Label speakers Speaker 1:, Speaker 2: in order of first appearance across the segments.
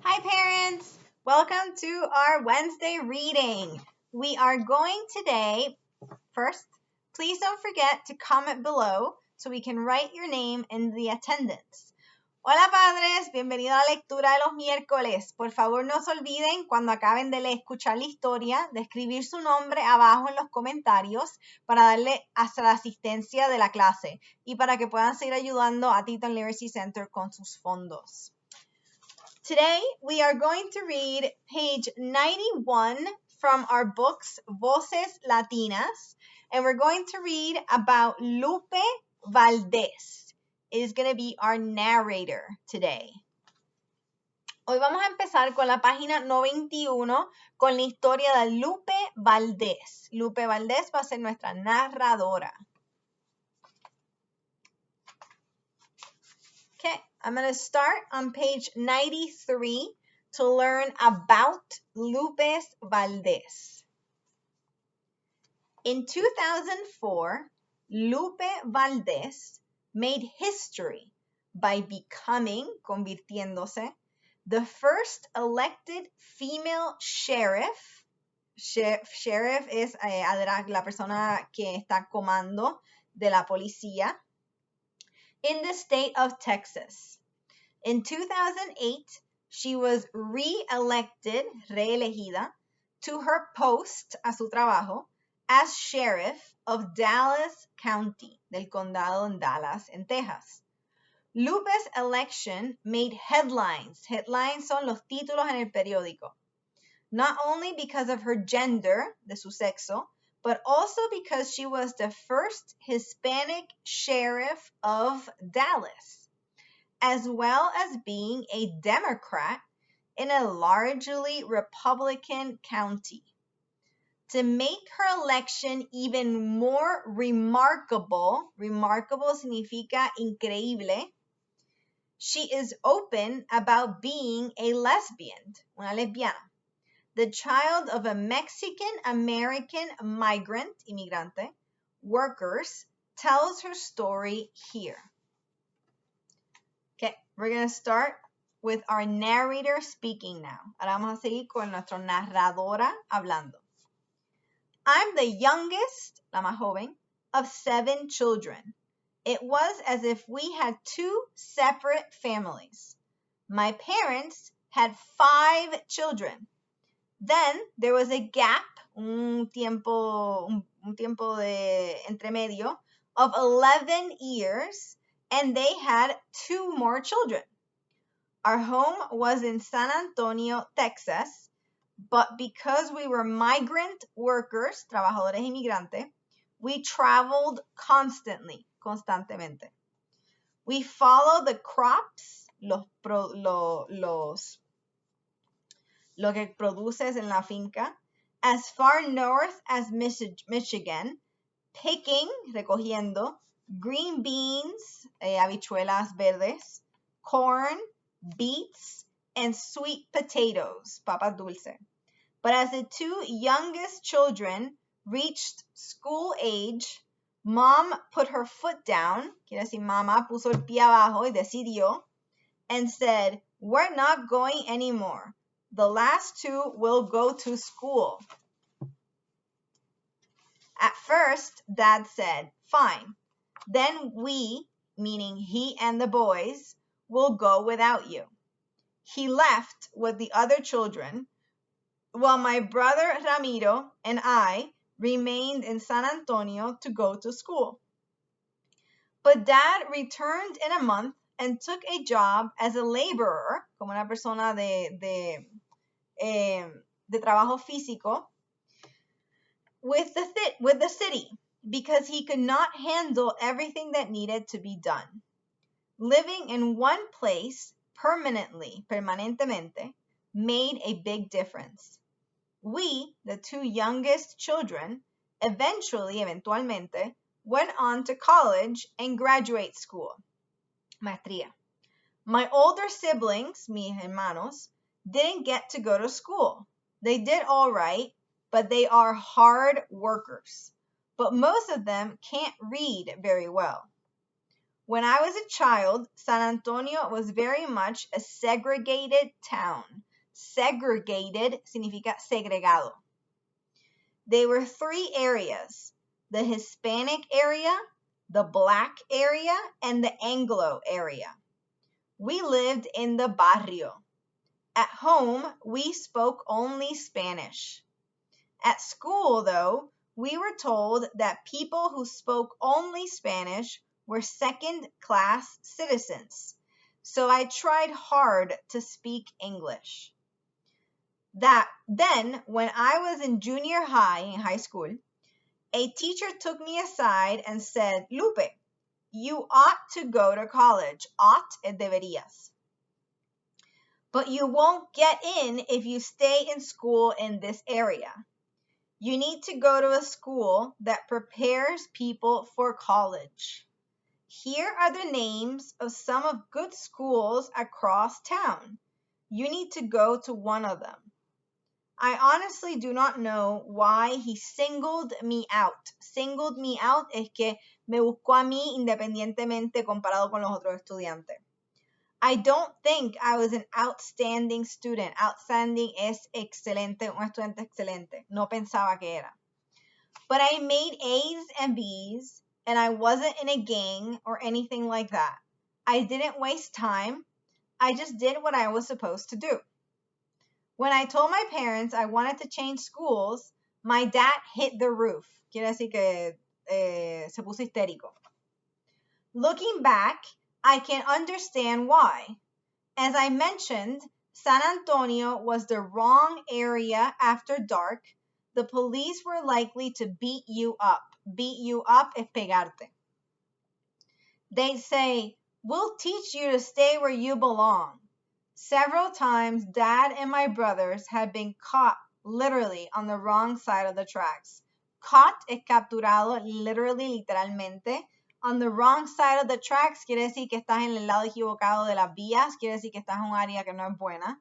Speaker 1: Hi parents! Welcome to our Wednesday reading. We are going today, first, please don't forget to comment below so we can write your name in the attendance. Hola padres, bienvenido a la lectura de los miércoles. Por favor no se olviden cuando acaben de escuchar la historia de escribir su nombre abajo en los comentarios para darle hasta la asistencia de la clase y para que puedan seguir ayudando a Titan Literacy Center con sus fondos. Today, we are going to read page 91 from our books, Voces Latinas, and we're going to read about Lupe Valdés. It is going to be our narrator today. Hoy vamos a empezar con la página 91 con la historia de Lupe Valdés. Lupe Valdés va a ser nuestra narradora. Okay, I'm going to start on page 93 to learn about Lupe Valdés. In 2004, Lupe Valdés made history by becoming, convirtiéndose, the first elected female sheriff. Sheriff es la persona que está comando de la policía in the state of Texas. In 2008, she was re-elected, reelegida, to her post, a su trabajo, as sheriff of Dallas County, del condado en Dallas, en Texas. Lupe's election made headlines. Headlines son los títulos en el periódico. Not only because of her gender, de su sexo, but also because she was the first Hispanic sheriff of Dallas, as well as being a Democrat in a largely Republican county. To make her election even more remarkable significa increíble, she is open about being a lesbian, una lesbiana. The child of a Mexican-American migrant, inmigrante, workers, tells her story here. Okay, we're going to start with our narrator speaking now. Ahora vamos a seguir con nuestra narradora hablando. I'm the youngest, la más joven, of 7 children. It was as if we had 2 separate families. My parents had 5 children. Then there was a gap, un tiempo de entremedio of 11 years, and they had 2 more children. Our home was in San Antonio, Texas, but because we were migrant workers, trabajadores inmigrantes, we traveled constantemente. We followed the crops, lo que produces en la finca, as far north as Michigan, picking, recogiendo, green beans, habichuelas verdes, corn, beets, and sweet potatoes, papas dulce. But as the 2 youngest children reached school age, Mom put her foot down, quiere decir, mamá puso el pie abajo y decidió, and said, we're not going anymore. The last 2 will go to school. At first, Dad said, fine. Then we, meaning he and the boys, will go without you. He left with the other children, while my brother Ramiro and I remained in San Antonio to go to school. But Dad returned in a month and took a job as a laborer, como una persona de trabajo físico, with the city, because he could not handle everything that needed to be done. Living in one place permanentemente, made a big difference. We, the 2 youngest children, eventualmente, went on to college and graduate school, maestría. My older siblings, mis hermanos, didn't get to go to school. They did all right, but they are hard workers. But most of them can't read very well. When I was a child, San Antonio was very much a segregated town. Segregated significa segregado. There were 3 areas: the Hispanic area, the Black area, and the Anglo area. We lived in the barrio. At home, we spoke only Spanish. At school, though, we were told that people who spoke only Spanish were second-class citizens. So I tried hard to speak English. Then, when I was in junior high, in high school, a teacher took me aside and said, Lupe, you ought to go to college. Ought es deberías. But you won't get in if you stay in school in this area. You need to go to a school that prepares people for college. Here are the names of some of good schools across town. You need to go to one of them. I honestly do not know why he singled me out. Singled me out es que me buscó a mí independientemente comparado con los otros estudiantes. I don't think I was an outstanding student. Outstanding es excelente, un estudiante excelente. No pensaba que era. But I made A's and B's, and I wasn't in a gang or anything like that. I didn't waste time. I just did what I was supposed to do. When I told my parents I wanted to change schools, my dad hit the roof. Quiere decir que se puso histérico. Looking back, I can understand why. As I mentioned, San Antonio was the wrong area after dark. The police were likely to beat you up. Beat you up es pegarte. They'd say, we'll teach you to stay where you belong. Several times, Dad and my brothers had been caught literally on the wrong side of the tracks. Caught es capturado, literally, literalmente. On the wrong side of the tracks quiere decir que estás en el lado equivocado de las vías, quiere decir que estás en un área que no es buena.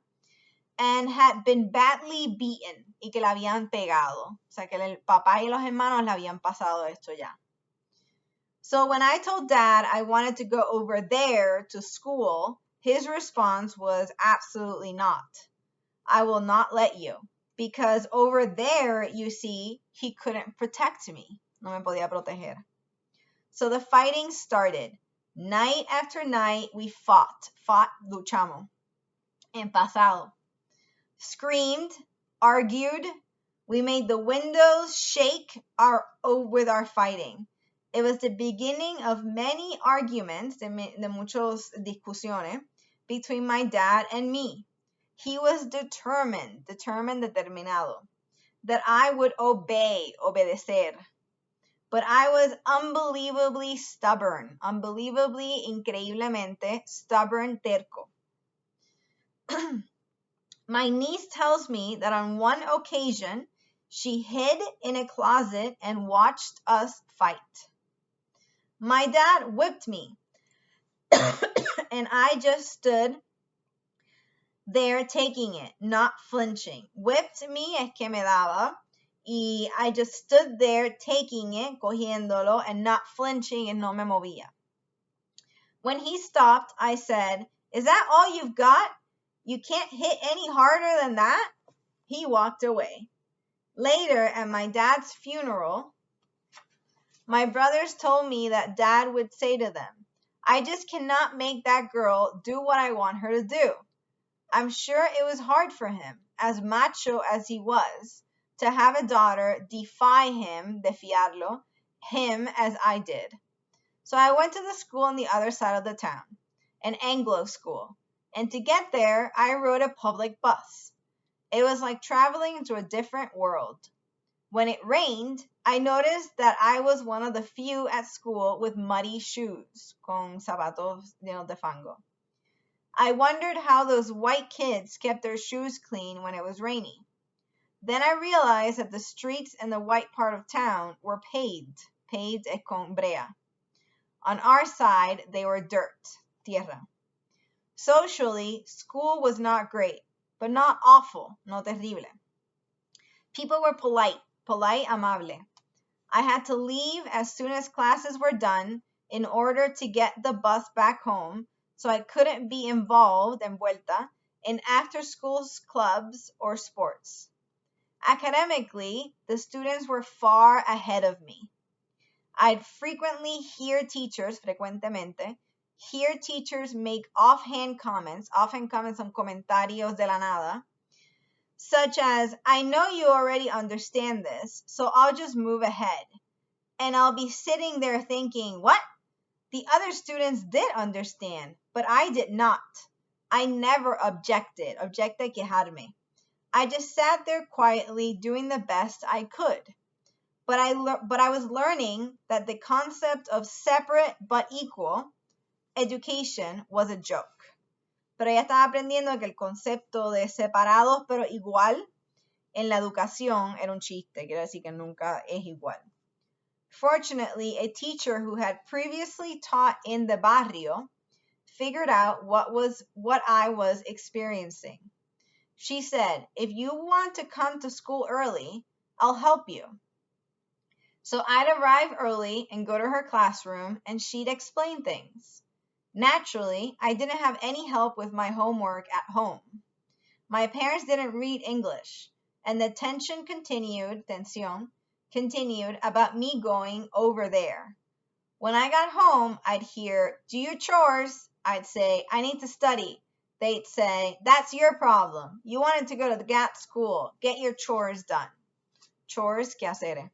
Speaker 1: And had been badly beaten, y que la habían pegado. O sea, que el papá y los hermanos le habían pasado esto ya. So when I told Dad I wanted to go over there to school, his response was absolutely not. I will not let you. Because over there, you see, he couldn't protect me. No me podía proteger. So the fighting started. Night after night, we fought, luchamos, en pasado. Screamed, argued. We made the windows shake with our fighting. It was the beginning of many arguments, de muchos discusiones, between my dad and me. He was determinado, that I would obedecer. But I was unbelievably stubborn, increíblemente stubborn, terco. My niece tells me that on one occasion, she hid in a closet and watched us fight. My dad whipped me, and I just stood there taking it, not flinching. Whipped me es que me daba, y I just stood there taking it, cogiéndolo, and not flinching, and no me movía. When he stopped, I said, "Is that all you've got? You can't hit any harder than that?" He walked away. Later, at my dad's funeral, my brothers told me that Dad would say to them, "I just cannot make that girl do what I want her to do." I'm sure it was hard for him, as macho as he was, to have a daughter defy him, defiarlo, him as I did. So I went to the school on the other side of the town, an Anglo school, and to get there, I rode a public bus. It was like traveling into a different world. When it rained, I noticed that I was one of the few at school with muddy shoes, con zapatos llenos de fango. I wondered how those white kids kept their shoes clean when it was rainy. Then I realized that the streets in the white part of town were paved es con brea. On our side, they were dirt, tierra. Socially, school was not great, but not awful, no terrible. People were polite, amable. I had to leave as soon as classes were done in order to get the bus back home, so I couldn't be involved envuelta in after-school clubs or sports. Academically, the students were far ahead of me. I'd frequentemente, hear teachers make offhand comments son comentarios de la nada, such as, I know you already understand this, so I'll just move ahead. And I'll be sitting there thinking, what? The other students did understand, but I did not. I never objected. Objecte quejarme. I just sat there quietly doing the best I could. But I was learning that the concept of separate but equal education was a joke. Pero ella estaba aprendiendo que el concepto de separados pero igual en la educación era un chiste. Quiere decir que nunca es igual. Fortunately, a teacher who had previously taught in the barrio figured out what I was experiencing. She said, if you want to come to school early, I'll help you. So I'd arrive early and go to her classroom, and she'd explain things. Naturally, I didn't have any help with my homework at home. My parents didn't read English, and the tension continued about me going over there. When I got home, I'd hear, do your chores. I'd say, I need to study. They'd say, that's your problem. You wanted to go to the GAP school. Get your chores done. Chores, quehaceres.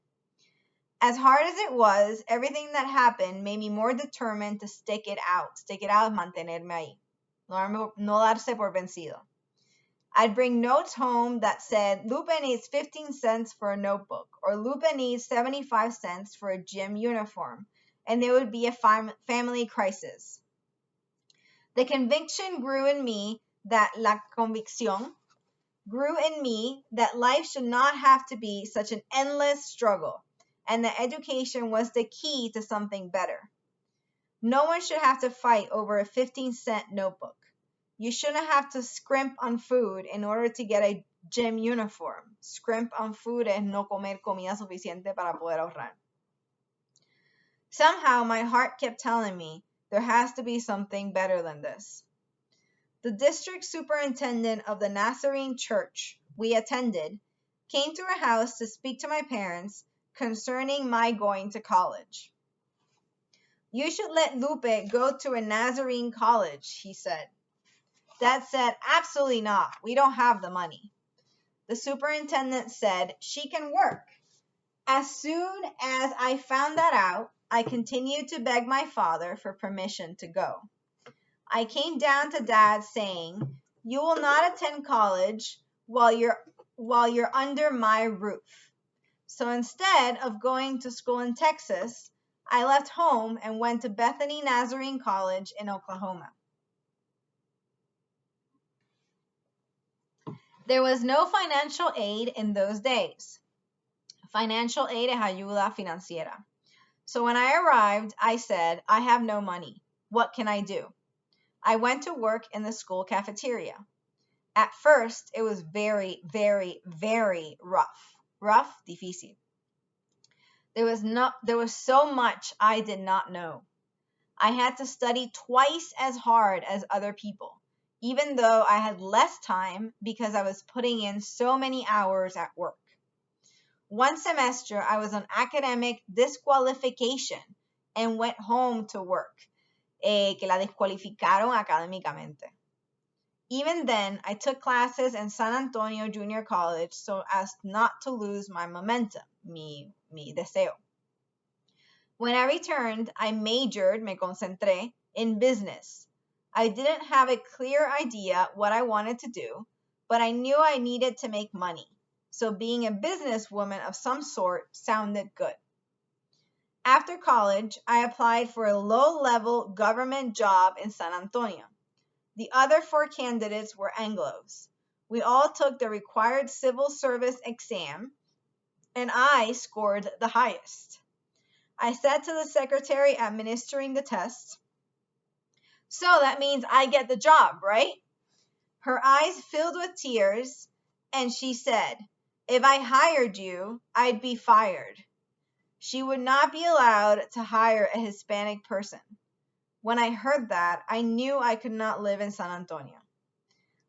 Speaker 1: As hard as it was, everything that happened made me more determined to stick it out. Stick it out es mantenerme ahí. No darse por vencido. I'd bring notes home that said, Lupe needs 15 cents for a notebook, or Lupe needs 75 cents for a gym uniform, and there would be a family crisis. The conviction grew in me that life should not have to be such an endless struggle, and that education was the key to something better. No one should have to fight over a 15-cent notebook. You shouldn't have to scrimp on food in order to get a gym uniform. Scrimp on food es no comer comida suficiente para poder ahorrar. Somehow my heart kept telling me there has to be something better than this. The district superintendent of the Nazarene church we attended came to our house to speak to my parents concerning my going to college. You should let Lupe go to a Nazarene college, he said. Dad said, absolutely not. We don't have the money. The superintendent said, she can work. As soon as I found that out, I continued to beg my father for permission to go. I came down to Dad saying, you will not attend college while you're under my roof. So instead of going to school in Texas, I left home and went to Bethany Nazarene College in Oklahoma. There was no financial aid in those days. Financial aid es ayuda financiera. So when I arrived, I said, I have no money. What can I do? I went to work in the school cafeteria. At first, it was very, very, very rough. Rough, difícil. There was so much I did not know. I had to study twice as hard as other people, even though I had less time because I was putting in so many hours at work. One semester, I was on academic disqualification and went home to work, que la descualificaron académicamente. Even then, I took classes in San Antonio Junior College so as not to lose my momentum, mi deseo. When I returned, I majored, me concentré, in business. I didn't have a clear idea what I wanted to do, but I knew I needed to make money. So being a businesswoman of some sort sounded good. After college, I applied for a low-level government job in San Antonio. The other 4 candidates were Anglos. We all took the required civil service exam, and I scored the highest. I said to the secretary administering the test, so that means I get the job, right? Her eyes filled with tears, and she said, if I hired you, I'd be fired. She would not be allowed to hire a Hispanic person. When I heard that, I knew I could not live in San Antonio.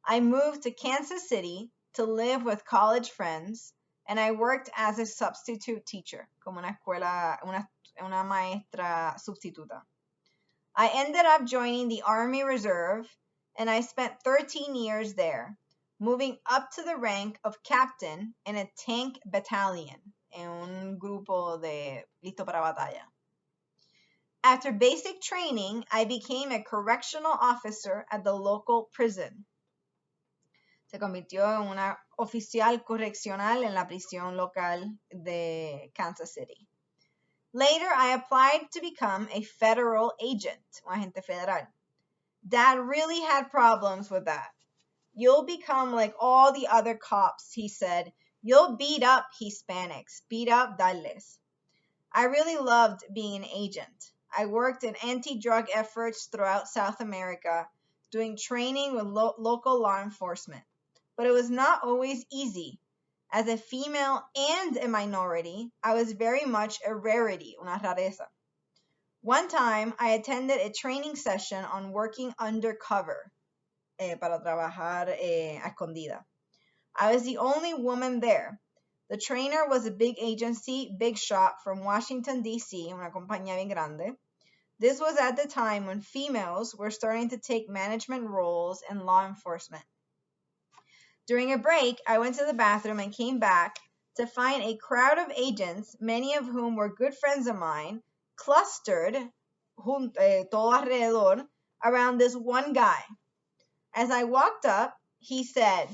Speaker 1: I moved to Kansas City to live with college friends, and I worked as a substitute teacher, como una maestra sustituta. I ended up joining the Army Reserve, and I spent 13 years there, moving up to the rank of captain in a tank battalion, en un grupo de listo para batalla. After basic training, I became a correctional officer at the local prison. Se convirtió en una oficial correccional en la prisión local de Kansas City. Later, I applied to become a federal agent, un agente federal. Dad really had problems with that. You'll become like all the other cops, he said. You'll beat up Hispanics, beat up darles. I really loved being an agent. I worked in anti-drug efforts throughout South America, doing training with local law enforcement. But it was not always easy. As a female and a minority, I was very much a rarity, una rareza. One time, I attended a training session on working undercover, para trabajar a escondida. I was the only woman there. The trainer was a big agency, big shot from Washington, D.C., una compañía bien grande. This was at the time when females were starting to take management roles in law enforcement. During a break, I went to the bathroom and came back to find a crowd of agents, many of whom were good friends of mine, clustered todo alrededor around this one guy. As I walked up, he said,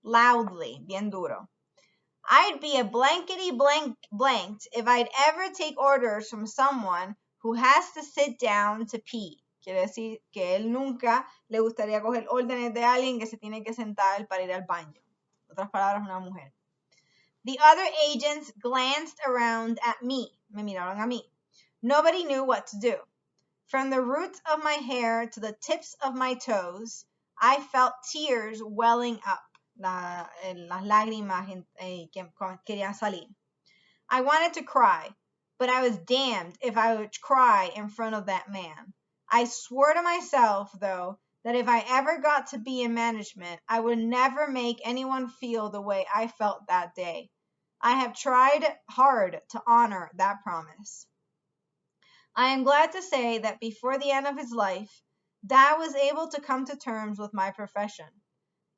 Speaker 1: loudly, bien duro, I'd be a blankety blanked if I'd ever take orders from someone who has to sit down to pee. Quiere decir que él nunca le gustaría coger órdenes de alguien que se tiene que sentar para ir al baño. En otras palabras, una mujer. The other agents glanced around at me. Me miraron a mí. Nobody knew what to do. From the roots of my hair to the tips of my toes, I felt tears welling up. Las lágrimas que querían salir. I wanted to cry, but I was damned if I would cry in front of that man. I swore to myself, though, that if I ever got to be in management, I would never make anyone feel the way I felt that day. I have tried hard to honor that promise. I am glad to say that before the end of his life, Dad was able to come to terms with my profession.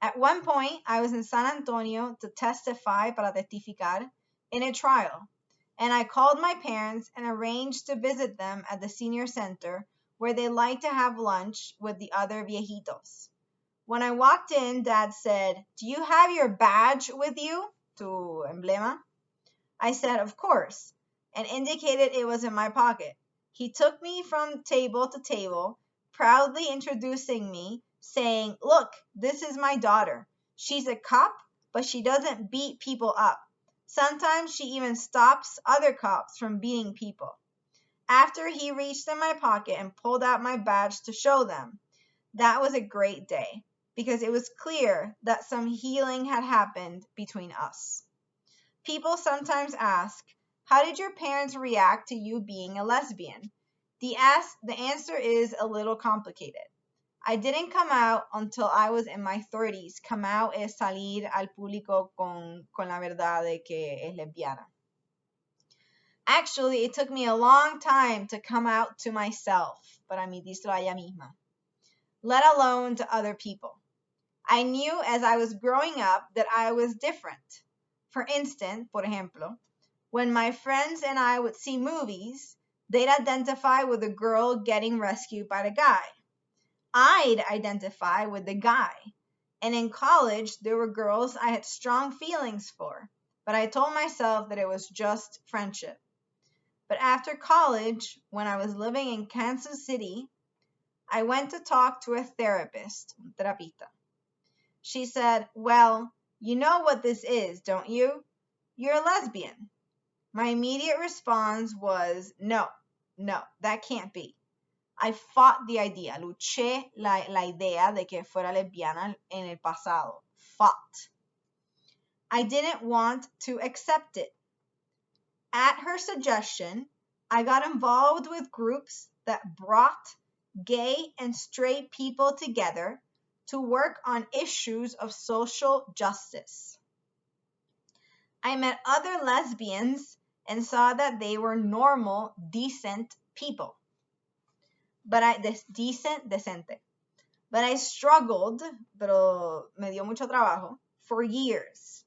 Speaker 1: At one point, I was in San Antonio to testify para testificar in a trial, and I called my parents and arranged to visit them at the senior center where they like to have lunch with the other viejitos. When I walked in, Dad said, "Do you have your badge with you?" Tu emblema. I said, "Of course," and indicated it was in my pocket. He took me from table to table, proudly introducing me, saying, "Look, this is my daughter. She's a cop, but she doesn't beat people up. Sometimes she even stops other cops from beating people." After he reached in my pocket and pulled out my badge to show them, that was a great day because it was clear that some healing had happened between us. People sometimes ask, how did your parents react to you being a lesbian? The answer is a little complicated. I didn't come out until I was in my 30s. Come out es salir al público con la verdad de que es lesbiana. Actually, it took me a long time to come out to myself, para admitírselo a ella misma, let alone to other people. I knew as I was growing up that I was different. For instance, por ejemplo, when my friends and I would see movies, they'd identify with the girl getting rescued by the guy. I'd identify with the guy. And in college, there were girls I had strong feelings for, but I told myself that it was just friendship. But after college, when I was living in Kansas City, I went to talk to a therapist, un terapista. She said, "Well, you know what this is, don't you? You're a lesbian." My immediate response was, no, that can't be. I fought the idea, luché la idea de que fuera lesbiana en el pasado, fought. I didn't want to accept it. At her suggestion, I got involved with groups that brought gay and straight people together to work on issues of social justice. I met other lesbians and saw that they were normal, decent people. Decente. But I struggled, pero me dio mucho trabajo, for years.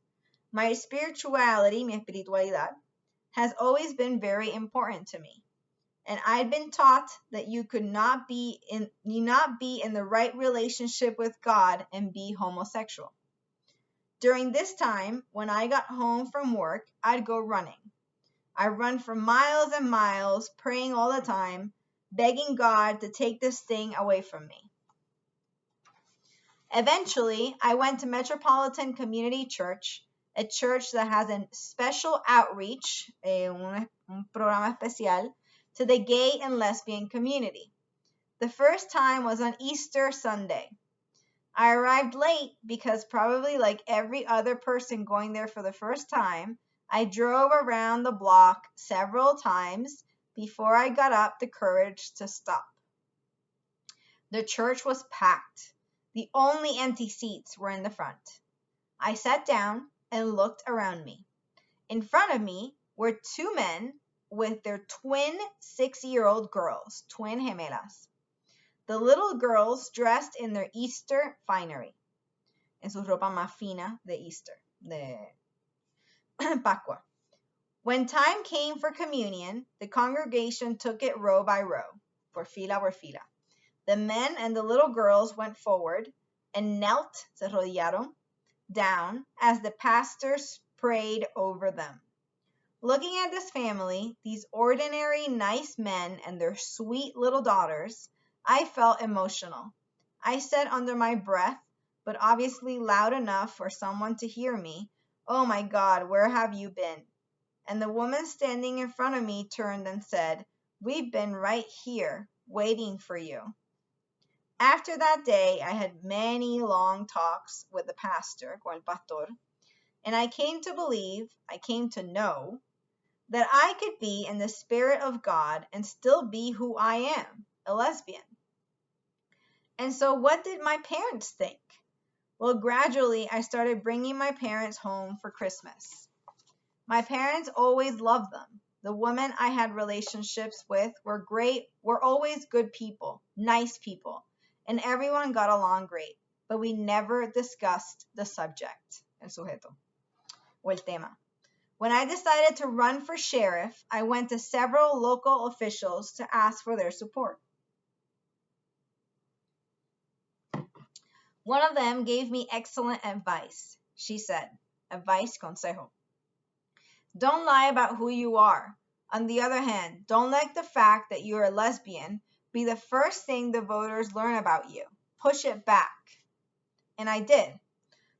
Speaker 1: My spirituality, mi espiritualidad, has always been very important to me. And I'd been taught that you could not be in the right relationship with God and be homosexual. During this time, when I got home from work, I'd go running. I run for miles and miles, praying all the time, begging God to take this thing away from me. Eventually, I went to Metropolitan Community Church, a church that has a special outreach, un programa especial, to the gay and lesbian community. The first time was on Easter Sunday. I arrived late because, probably like every other person going there for the first time, I drove around the block several times before I got up the courage to stop. The church was packed. The only empty seats were in the front. I sat down and looked around me. In front of me were two men with their twin 6-year-old girls, twin gemelas. The little girls dressed in their Easter finery, en su ropa más fina de Easter, de Pascua. When time came for communion, the congregation took it row by row, por fila por fila. The men and the little girls went forward and knelt, se arrodillaron, down as the pastors prayed over them. Looking at this family, these ordinary nice men and their sweet little daughters, I felt emotional. I said under my breath, but obviously loud enough for someone to hear me, "Oh my God, where have you been?" And the woman standing in front of me turned and said, "We've been right here, waiting for you." After that day, I had many long talks with the pastor, con el pastor, and I came to know, that I could be in the Spirit of God and still be who I am, a lesbian. And so what did my parents think? Well, gradually, I started bringing my parents home for Christmas. My parents always loved them. The women I had relationships with were always good people, nice people, and everyone got along great, but we never discussed the subject, el sujeto, o el tema. When I decided to run for sheriff, I went to several local officials to ask for their support. One of them gave me excellent advice. She said, advice, consejo. Don't lie about who you are. On the other hand, don't let the fact that you're a lesbian be the first thing the voters learn about you. Push it back. And I did.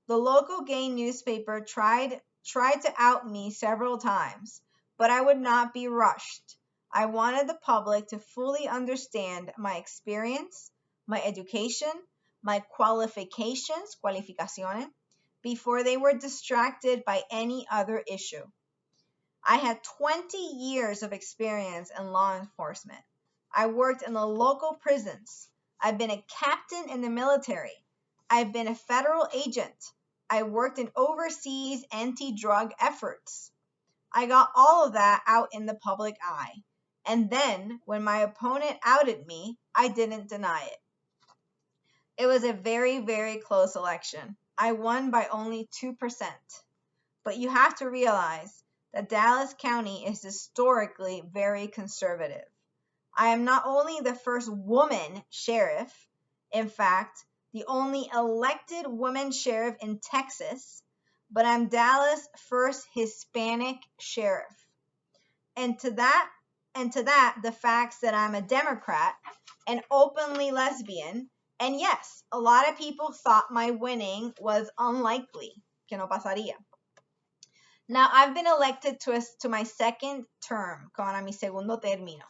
Speaker 1: The local gay newspaper tried to out me several times, but I would not be rushed. I wanted the public to fully understand my experience, my education, my qualificaciones, before they were distracted by any other issue. I had 20 years of experience in law enforcement. I worked in the local prisons. I've been a captain in the military. I've been a federal agent. I worked in overseas anti-drug efforts. I got all of that out in the public eye. And then, when my opponent outed me, I didn't deny it. It was a very, very close election. I won by only 2%. But you have to realize that Dallas County is historically very conservative. I am not only the first woman sheriff, in fact, the only elected woman sheriff in Texas, but I'm Dallas' first Hispanic sheriff. And to that, the facts that I'm a Democrat, and openly lesbian, and yes, a lot of people thought my winning was unlikely, que no pasaría. Now, I've been elected to my second term, con a mi segundo término.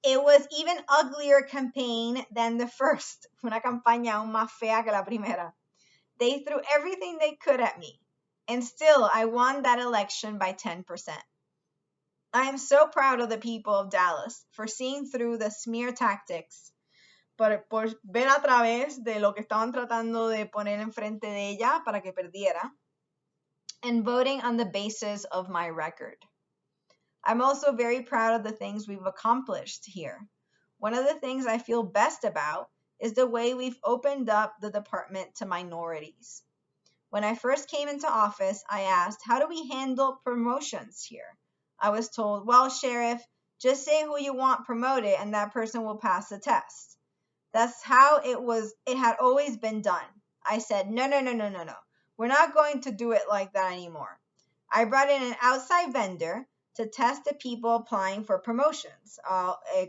Speaker 1: It was even uglier campaign than the first, una campaña aún más fea que la primera. They threw everything they could at me, and still I won that election by 10%. I am so proud of the people of Dallas for seeing through the smear tactics, por ver a través de lo que estaban tratando de poner enfrente de ella para que perdiera, and voting on the basis of my record. I'm also very proud of the things we've accomplished here. One of the things I feel best about is the way we've opened up the department to minorities. When I first came into office, I asked, how do we handle promotions here? I was told, well, Sheriff, just say who you want promoted and that person will pass the test. That's how it had always been done. I said, no. We're not going to do it like that anymore. I brought in an outside vendor to test the people applying for promotions.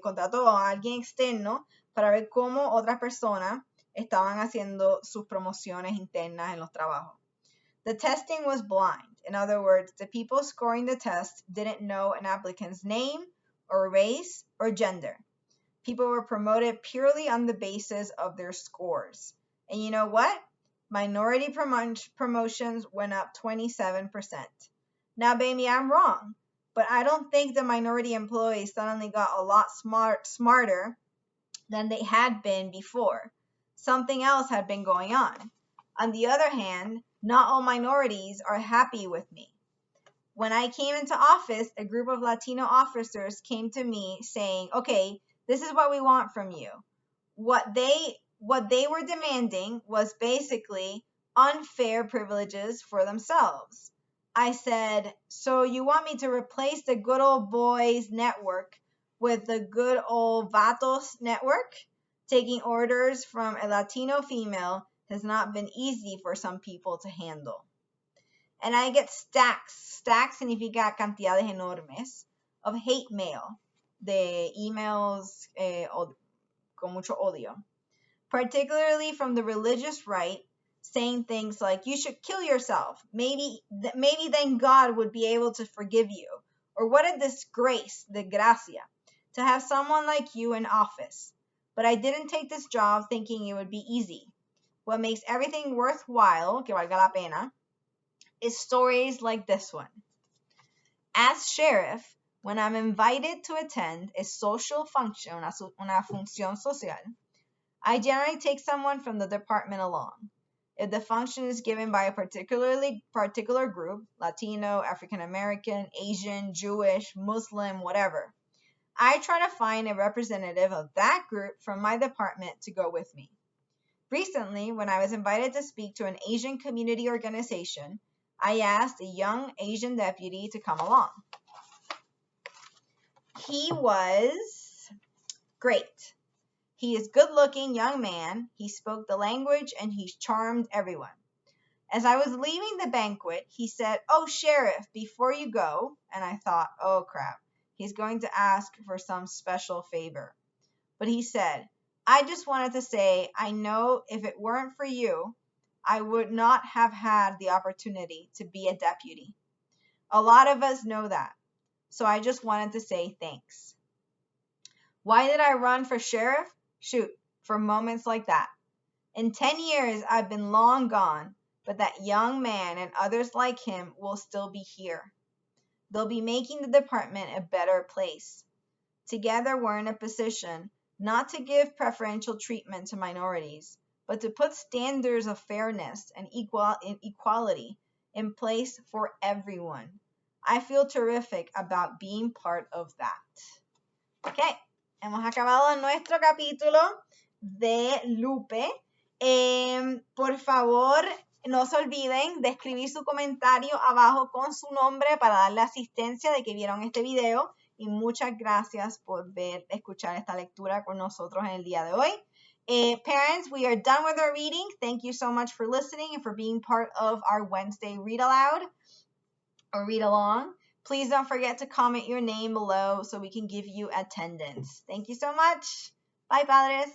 Speaker 1: Contrató a alguien externo para ver cómo otras personas estaban haciendo sus promociones internas en los trabajos. The testing was blind. In other words, the people scoring the test didn't know an applicant's name or race or gender. People were promoted purely on the basis of their scores. And you know what? Minority promotions went up 27%. Now, baby, I'm wrong, but I don't think the minority employees suddenly got a lot smarter than they had been before. Something else had been going on. On the other hand, not all minorities are happy with me. When I came into office, a group of Latino officers came to me saying, okay, this is what we want from you. What they were demanding was basically unfair privileges for themselves. I said, so you want me to replace the good old boys network with the good old vatos network? Taking orders from a Latino female has not been easy for some people to handle. And I get stacks. Stacks significa cantidades enormes of hate mail, de emails con mucho odio, particularly from the religious right, saying things like, you should kill yourself. Maybe then God would be able to forgive you. Or what a disgrace, desgracia, to have someone like you in office. But I didn't take this job thinking it would be easy. What makes everything worthwhile, que valga la pena, is stories like this one. As sheriff, when I'm invited to attend a social function, una función social, I generally take someone from the department along. If the function is given by a particular group, Latino, African American, Asian, Jewish, Muslim, whatever, I try to find a representative of that group from my department to go with me. Recently, when I was invited to speak to an Asian community organization, I asked a young Asian deputy to come along. He was great. He is a good-looking young man. He spoke the language and he charmed everyone. As I was leaving the banquet, he said, oh, Sheriff, before you go, and I thought, oh, crap, he's going to ask for some special favor. But he said, I just wanted to say, I know if it weren't for you, I would not have had the opportunity to be a deputy. A lot of us know that. So I just wanted to say thanks. Why did I run for sheriff? Shoot, for moments like that. In 10 years, I've been long gone, but that young man and others like him will still be here. They'll be making the department a better place. Together, we're in a position not to give preferential treatment to minorities, but to put standards of fairness and equality in place for everyone. I feel terrific about being part of that. Okay, hemos acabado nuestro capítulo de Lupe. Por favor, no se olviden de escribir su comentario abajo con su nombre para darle asistencia de que vieron este video. Y muchas gracias por escuchar esta lectura con nosotros en el día de hoy. Parents, we are done with our reading. Thank you so much for listening and for being part of our Wednesday read aloud or read along. Please don't forget to comment your name below so we can give you attendance. Thank you so much. Bye, padres.